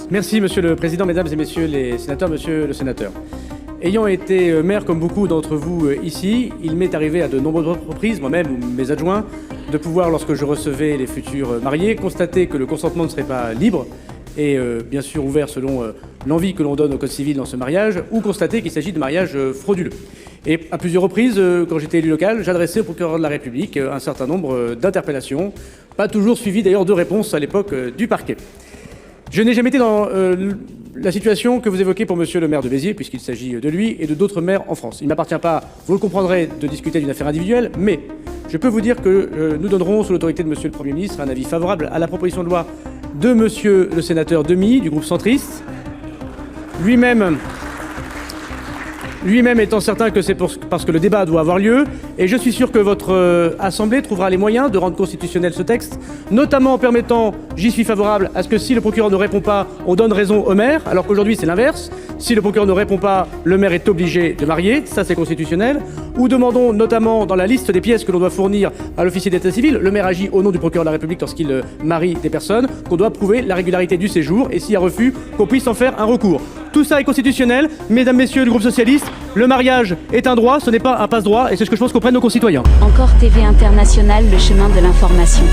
Merci Monsieur le Président, Mesdames et Messieurs les sénateurs, Monsieur le Sénateur. Ayant été maire comme beaucoup d'entre vous ici, il m'est arrivé à de nombreuses reprises, moi-même ou mes adjoints, de pouvoir, lorsque je recevais les futurs mariés, constater que le consentement ne serait pas libre et bien sûr ouvert selon l'envie que l'on donne au code civil dans ce mariage, ou constater qu'il s'agit de mariages frauduleux. Et à plusieurs reprises, quand j'étais élu local, j'adressais au procureur de la République un certain nombre d'interpellations, pas toujours suivies d'ailleurs de réponses à l'époque du parquet. Je n'ai jamais été dans la situation que vous évoquez pour monsieur le maire de Béziers, puisqu'il s'agit de lui et de d'autres maires en France. Il ne m'appartient pas, vous le comprendrez, de discuter d'une affaire individuelle, mais je peux vous dire que nous donnerons, sous l'autorité de monsieur le Premier ministre, un avis favorable à la proposition de loi de monsieur le sénateur Demy, du groupe centriste, lui-même étant certain que c'est parce que le débat doit avoir lieu, et je suis sûr que votre Assemblée trouvera les moyens de rendre constitutionnel ce texte, notamment en permettant, j'y suis favorable, à ce que si le procureur ne répond pas, on donne raison au maire, alors qu'aujourd'hui c'est l'inverse. Si le procureur ne répond pas, le maire est obligé de marier, ça c'est constitutionnel. Ou demandons notamment dans la liste des pièces que l'on doit fournir à l'officier d'état civil, le maire agit au nom du procureur de la République lorsqu'il marie des personnes, qu'on doit prouver la régularité du séjour, et s'il y a refus, qu'on puisse en faire un recours. Tout ça est constitutionnel. Mesdames, Messieurs du groupe socialiste, le mariage est un droit, ce n'est pas un passe-droit, et c'est ce que je pense qu'après nos concitoyens. Encore TV International, le chemin de l'information.